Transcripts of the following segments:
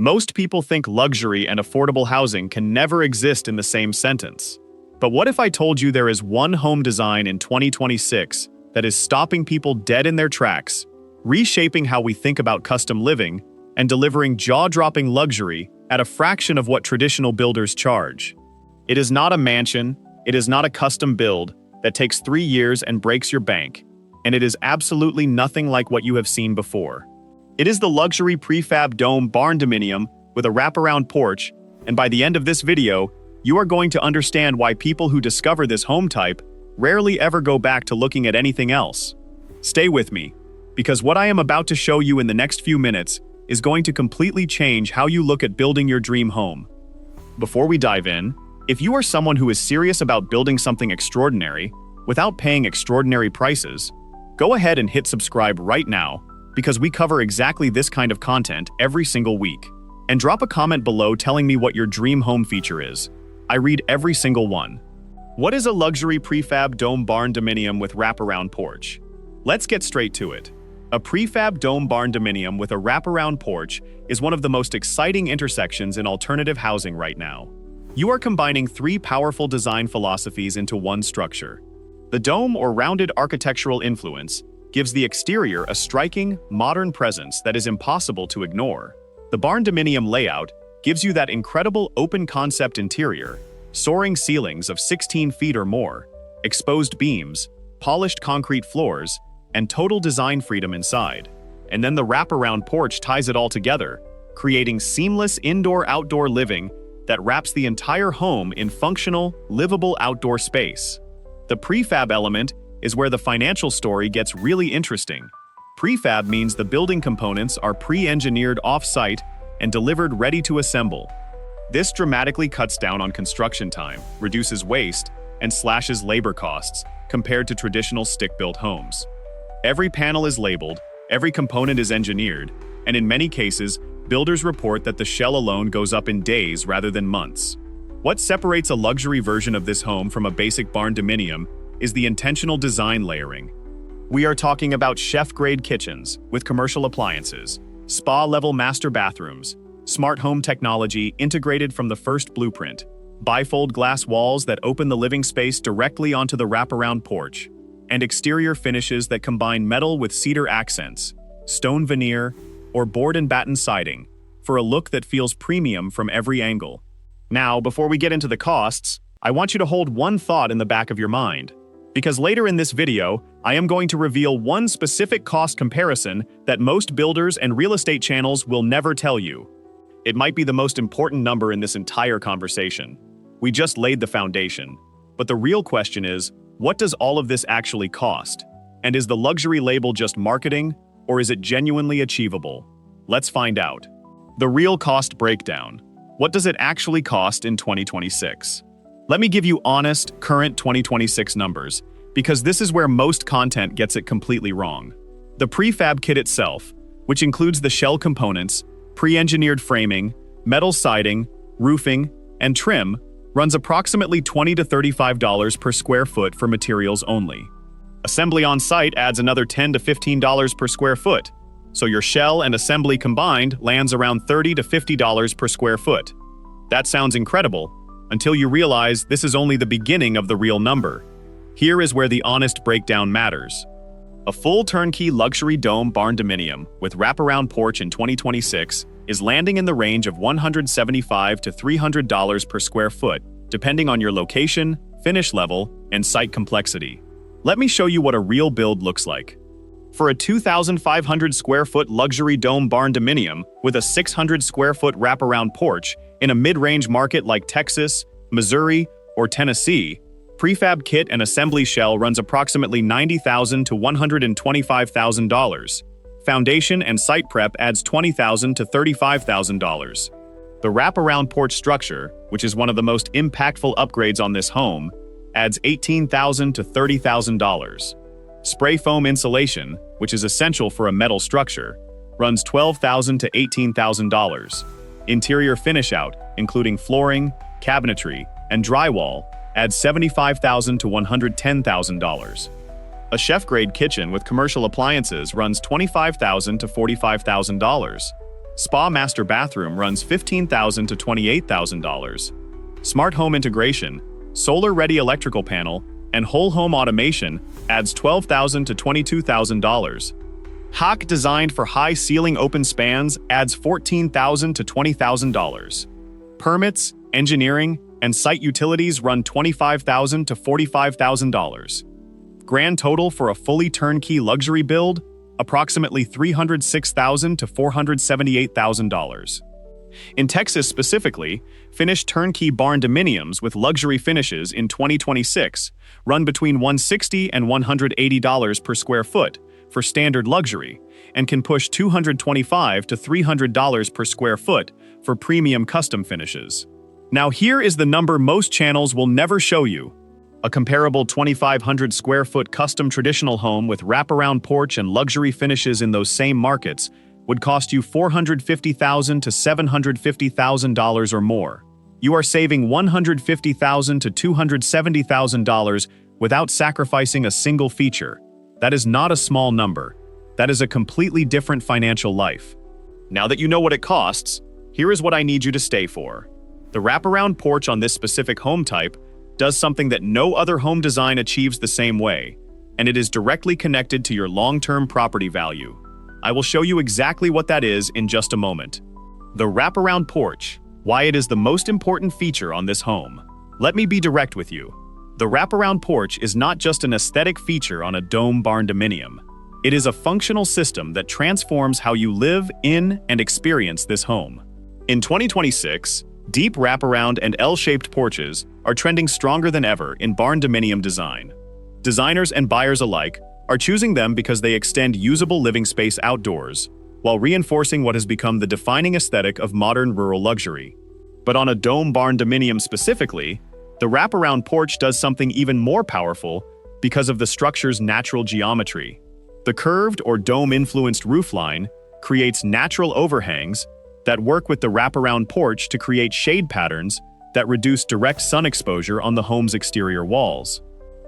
Most people think luxury and affordable housing can never exist in the same sentence. But what if I told you there is one home design in 2026 that is stopping people dead in their tracks, reshaping how we think about custom living, and delivering jaw-dropping luxury at a fraction of what traditional builders charge? It is not a mansion, it is not a custom build that takes 3 years and breaks your bank, and it is absolutely nothing like what you have seen before. It is the luxury prefab dome Barndominium with a wraparound porch, and by the end of this video, you are going to understand why people who discover this home type rarely ever go back to looking at anything else. Stay with me, because what I am about to show you in the next few minutes is going to completely change how you look at building your dream home. Before we dive in, if you are someone who is serious about building something extraordinary without paying extraordinary prices, go ahead and hit subscribe right now, because we cover exactly this kind of content every single week. And drop a comment below telling me what your dream home feature is. I read every single one. What is a luxury prefab dome Barndominium with wraparound porch? Let's get straight to it. A prefab dome Barndominium with a wraparound porch is one of the most exciting intersections in alternative housing right now. You are combining 3 powerful design philosophies into one structure. The dome, or rounded architectural influence, gives the exterior a striking, modern presence that is impossible to ignore. The Barndominium layout gives you that incredible open-concept interior, soaring ceilings of 16 feet or more, exposed beams, polished concrete floors, and total design freedom inside. And then the wraparound porch ties it all together, creating seamless indoor-outdoor living that wraps the entire home in functional, livable outdoor space. The prefab element is where the financial story gets really interesting. Prefab means the building components are pre-engineered off-site and delivered ready to assemble. This dramatically cuts down on construction time, reduces waste, and slashes labor costs compared to traditional stick-built homes. Every panel is labeled, every component is engineered, and in many cases, builders report that the shell alone goes up in days rather than months. What separates a luxury version of this home from a basic Barndominium is the intentional design layering. We are talking about chef-grade kitchens with commercial appliances, spa-level master bathrooms, smart home technology integrated from the first blueprint, bifold glass walls that open the living space directly onto the wraparound porch, and exterior finishes that combine metal with cedar accents, stone veneer, or board and batten siding for a look that feels premium from every angle. Now, before we get into the costs, I want you to hold one thought in the back of your mind, because later in this video, I am going to reveal one specific cost comparison that most builders and real estate channels will never tell you. It might be the most important number in this entire conversation. We just laid the foundation. But the real question is, what does all of this actually cost? And is the luxury label just marketing, or is it genuinely achievable? Let's find out. The real cost breakdown. What does it actually cost in 2026? Let me give you honest, current 2026 numbers, because this is where most content gets it completely wrong. The prefab kit itself, which includes the shell components, pre-engineered framing, metal siding, roofing, and trim, runs approximately $20 to $35 per square foot for materials only. Assembly on site adds another $10 to $15 per square foot, so your shell and assembly combined lands around $30 to $50 per square foot. That sounds incredible, until you realize this is only the beginning of the real number. Here is where the honest breakdown matters. A full turnkey luxury dome Barndominium with wraparound porch in 2026 is landing in the range of $175 to $300 per square foot, depending on your location, finish level, and site complexity. Let me show you what a real build looks like. For a 2,500 square foot luxury dome Barndominium with a 600 square foot wraparound porch in a mid-range market like Texas, Missouri, or Tennessee, prefab kit and assembly shell runs approximately $90,000 to $125,000. Foundation and site prep adds $20,000 to $35,000. The wraparound porch structure, which is one of the most impactful upgrades on this home, adds $18,000 to $30,000. Spray foam insulation, which is essential for a metal structure, runs $12,000 to $18,000. Interior finish out, including flooring, cabinetry, and drywall, adds $75,000 to $110,000. A chef-grade kitchen with commercial appliances runs $25,000 to $45,000. Spa master bathroom runs $15,000 to $28,000. Smart home integration, solar-ready electrical panel, and whole home automation adds $12,000 to $22,000. Hock designed for high ceiling open spans adds $14,000 to $20,000. Permits, engineering, and site utilities run $25,000 to $45,000. Grand total for a fully turnkey luxury build, approximately $306,000 to $478,000. In Texas specifically, finished turnkey barndominiums with luxury finishes in 2026 run between $160 and $180 per square foot for standard luxury, and can push $225 to $300 per square foot for premium custom finishes. Now here is the number most channels will never show you. A comparable 2,500 square foot custom traditional home with wraparound porch and luxury finishes in those same markets would cost you $450,000 to $750,000 or more. You are saving $150,000 to $270,000 without sacrificing a single feature. That is not a small number. That is a completely different financial life. Now that you know what it costs, here is what I need you to stay for. The wraparound porch on this specific home type does something that no other home design achieves the same way, and it is directly connected to your long-term property value. I will show you exactly what that is in just a moment. The wraparound porch, why it is the most important feature on this home. Let me be direct with you. The wraparound porch is not just an aesthetic feature on a dome barndominium. It is a functional system that transforms how you live in and experience this home. In 2026, deep wraparound and L-shaped porches are trending stronger than ever in barndominium design. Designers and buyers alike are choosing them because they extend usable living space outdoors, while reinforcing what has become the defining aesthetic of modern rural luxury. But on a dome barndominium specifically, the wraparound porch does something even more powerful because of the structure's natural geometry. The curved or dome-influenced roofline creates natural overhangs that work with the wraparound porch to create shade patterns that reduce direct sun exposure on the home's exterior walls.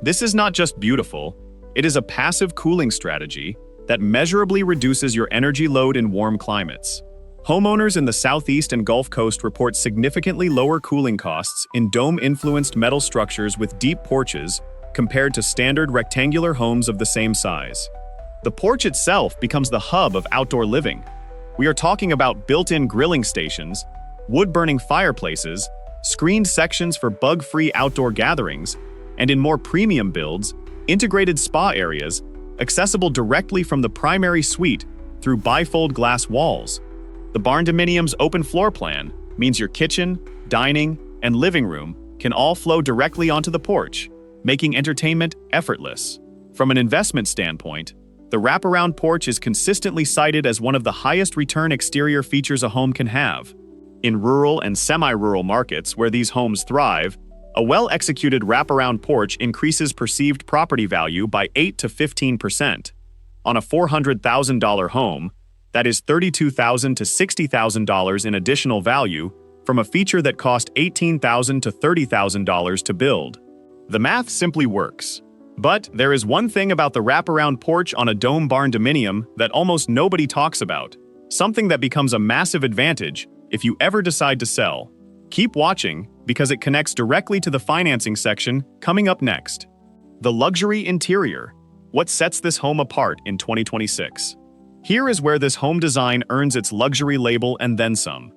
This is not just beautiful, it is a passive cooling strategy that measurably reduces your energy load in warm climates. Homeowners in the Southeast and Gulf Coast report significantly lower cooling costs in dome-influenced metal structures with deep porches compared to standard rectangular homes of the same size. The porch itself becomes the hub of outdoor living. We are talking about built-in grilling stations, wood-burning fireplaces, screened sections for bug-free outdoor gatherings, and in more premium builds, integrated spa areas accessible directly from the primary suite through bifold glass walls. The barndominium's open floor plan means your kitchen, dining, and living room can all flow directly onto the porch, making entertainment effortless. From an investment standpoint, the wraparound porch is consistently cited as one of the highest return exterior features a home can have. In rural and semi-rural markets where these homes thrive, a well-executed wraparound porch increases perceived property value by 8 to 15%. On a $400,000 home, that is $32,000 to $60,000 in additional value from a feature that cost $18,000 to $30,000 to build. The math simply works. But there is one thing about the wraparound porch on a dome barndominium that almost nobody talks about, something that becomes a massive advantage if you ever decide to sell. Keep watching because it connects directly to the financing section coming up next. The luxury interior. What sets this home apart in 2026? Here is where this home design earns its luxury label and then some.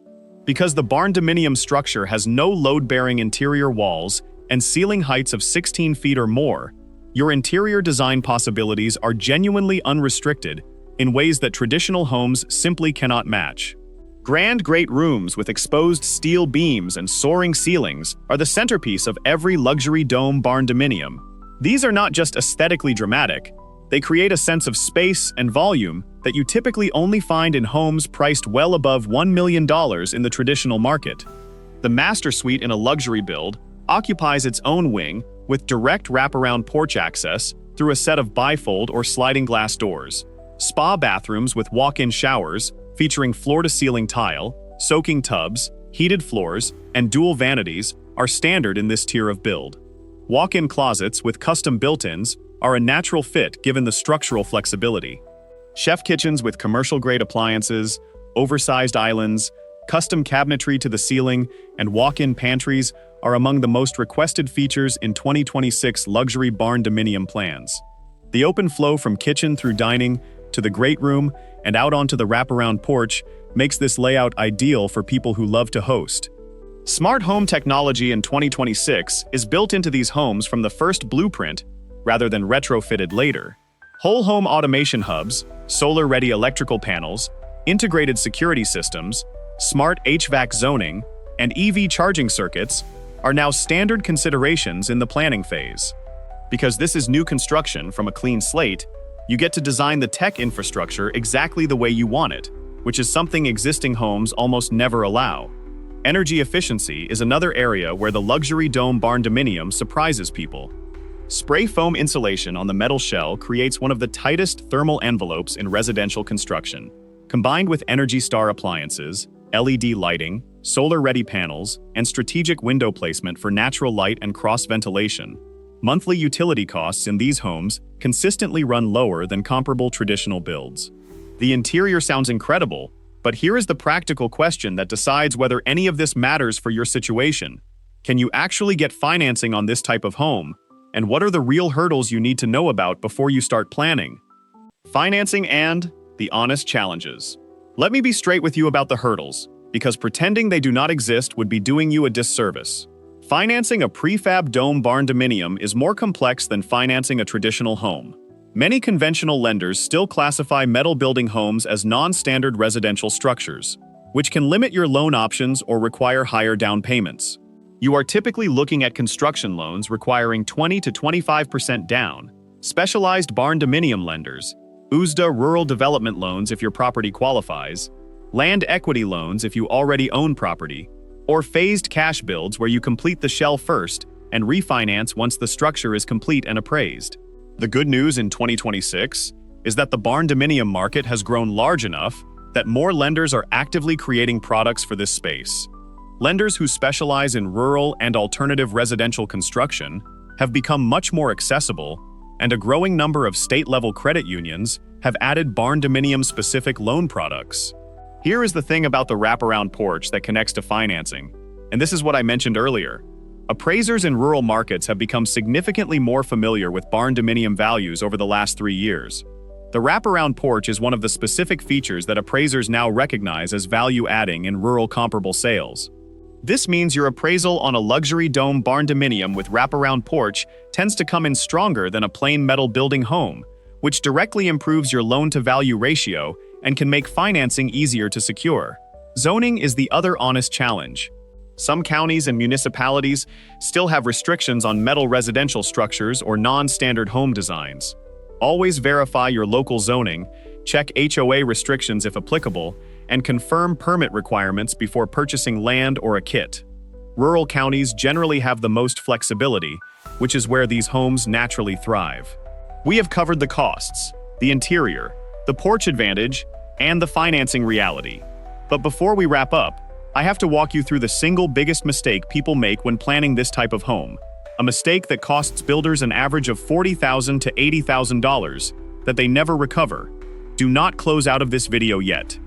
Because the barndominium structure has no load-bearing interior walls and ceiling heights of 16 feet or more, your interior design possibilities are genuinely unrestricted in ways that traditional homes simply cannot match. Grand great rooms with exposed steel beams and soaring ceilings are the centerpiece of every luxury dome barndominium. These are not just aesthetically dramatic, they create a sense of space and volume that you typically only find in homes priced well above $1 million in the traditional market. The master suite in a luxury build occupies its own wing with direct wraparound porch access through a set of bifold or sliding glass doors. Spa bathrooms with walk-in showers featuring floor-to-ceiling tile, soaking tubs, heated floors, and dual vanities are standard in this tier of build. Walk-in closets with custom built-ins are a natural fit given the structural flexibility. Chef kitchens with commercial-grade appliances, Oversized islands, custom cabinetry to the ceiling, and walk-in pantries are among the most requested features in 2026 luxury Barndominium plans. The open flow from kitchen through dining to the great room and out onto the wraparound porch makes this layout ideal for people who love to host. Smart home technology in 2026 is built into these homes from the first blueprint rather than retrofitted later. Whole home automation hubs, solar-ready electrical panels, integrated security systems, smart HVAC zoning, and EV charging circuits are now standard considerations in the planning phase. Because this is new construction from a clean slate, you get to design the tech infrastructure exactly the way you want it, which is something existing homes almost never allow. Energy efficiency is another area where the luxury dome Barndominium surprises people. Spray foam insulation on the metal shell creates one of the tightest thermal envelopes in residential construction. Combined with Energy Star appliances, LED lighting, solar-ready panels, and strategic window placement for natural light and cross-ventilation, monthly utility costs in these homes consistently run lower than comparable traditional builds. The interior sounds incredible, but here is the practical question that decides whether any of this matters for your situation. Can you actually get financing on this type of home? And what are the real hurdles you need to know about before you start planning? Financing and the honest challenges. Let me be straight with you about the hurdles, because pretending they do not exist would be doing you a disservice. Financing a prefab dome Barndominium is more complex than financing a traditional home. Many conventional lenders still classify metal building homes as non-standard residential structures, which can limit your loan options or require higher down payments. You are typically looking at construction loans requiring 20 to 25% down, specialized Barndominium lenders, USDA rural development loans if your property qualifies, land equity loans if you already own property, or phased cash builds where you complete the shell first and refinance once the structure is complete and appraised. The good news in 2026 is that the Barndominium market has grown large enough that more lenders are actively creating products for this space. Lenders who specialize in rural and alternative residential construction have become much more accessible, and a growing number of state-level credit unions have added Barndominium-specific loan products. Here is the thing about the wraparound porch that connects to financing, and this is what I mentioned earlier. Appraisers in rural markets have become significantly more familiar with Barndominium values over the last 3 years. The wraparound porch is one of the specific features that appraisers now recognize as value-adding in rural comparable sales. This means your appraisal on a luxury dome Barndominium with wraparound porch tends to come in stronger than a plain metal building home, which directly improves your loan-to-value ratio and can make financing easier to secure. Zoning is the other honest challenge. Some counties and municipalities still have restrictions on metal residential structures or non-standard home designs. Always verify your local zoning, check HOA restrictions if applicable, and confirm permit requirements before purchasing land or a kit. Rural counties generally have the most flexibility, which is where these homes naturally thrive. We have covered the costs, the interior, the porch advantage, and the financing reality. But before we wrap up, I have to walk you through the single biggest mistake people make when planning this type of home. A mistake that costs builders an average of $40,000 to $80,000 that they never recover. Do not close out of this video yet.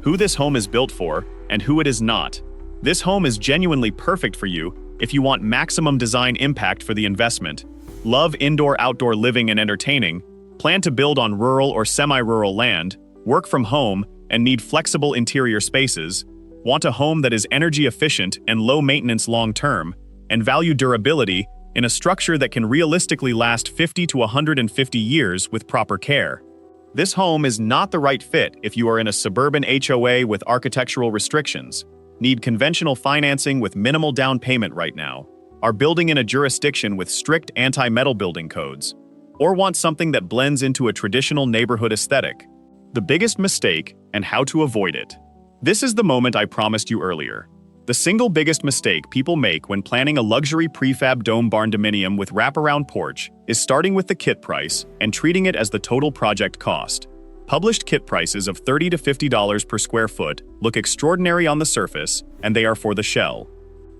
Who this home is built for and who it is not. This home is genuinely perfect for you if you want maximum design impact for the investment, love indoor-outdoor living and entertaining, plan to build on rural or semi-rural land, work from home, and need flexible interior spaces, want a home that is energy efficient and low maintenance long-term, and value durability in a structure that can realistically last 50 to 150 years with proper care. This home is not the right fit if you are in a suburban HOA with architectural restrictions, need conventional financing with minimal down payment right now, are building in a jurisdiction with strict anti-metal building codes, or want something that blends into a traditional neighborhood aesthetic. The biggest mistake and how to avoid it. This is the moment I promised you earlier. The single biggest mistake people make when planning a luxury prefab dome Barndominium with wraparound porch is starting with the kit price and treating it as the total project cost. Published kit prices of $30 to $50 per square foot look extraordinary on the surface, and they are for the shell.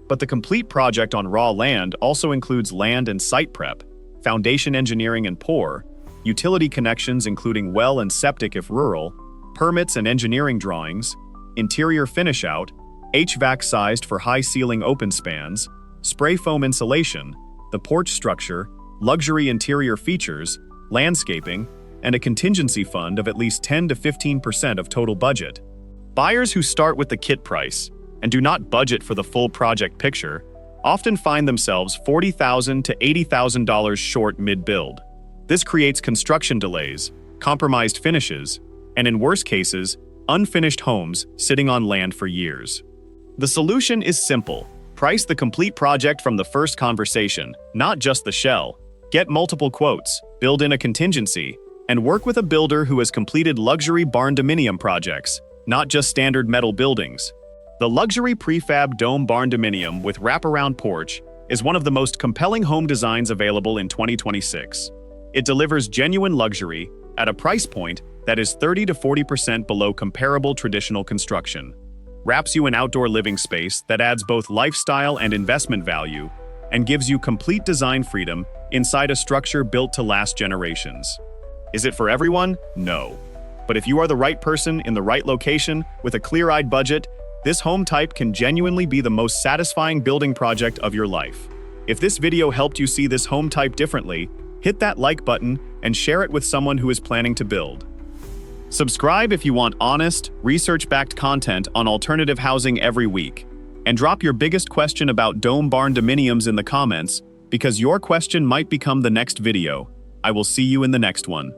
But the complete project on raw land also includes land and site prep, foundation engineering and pour, utility connections including well and septic if rural, permits and engineering drawings, interior finish out, HVAC sized for high ceiling open spans, spray foam insulation, the porch structure, luxury interior features, landscaping, and a contingency fund of at least 10 to 15% of total budget. Buyers who start with the kit price and do not budget for the full project picture often find themselves $40,000 to $80,000 short mid-build. This creates construction delays, compromised finishes, and in worse cases, unfinished homes sitting on land for years. The solution is simple. Price the complete project from the first conversation, not just the shell. Get multiple quotes, build in a contingency, and work with a builder who has completed luxury Barndominium projects, not just standard metal buildings. The luxury prefab dome Barndominium with wraparound porch is one of the most compelling home designs available in 2026. It delivers genuine luxury at a price point that is 30 to 40% below comparable traditional construction. Wraps you in outdoor living space that adds both lifestyle and investment value, and gives you complete design freedom inside a structure built to last generations. Is it for everyone? No. But if you are the right person in the right location with a clear-eyed budget, this home type can genuinely be the most satisfying building project of your life. If this video helped you see this home type differently, hit that like button and share it with someone who is planning to build. Subscribe if you want honest, research-backed content on alternative housing every week. And drop your biggest question about dome Barndominiums in the comments, because your question might become the next video. I will see you in the next one.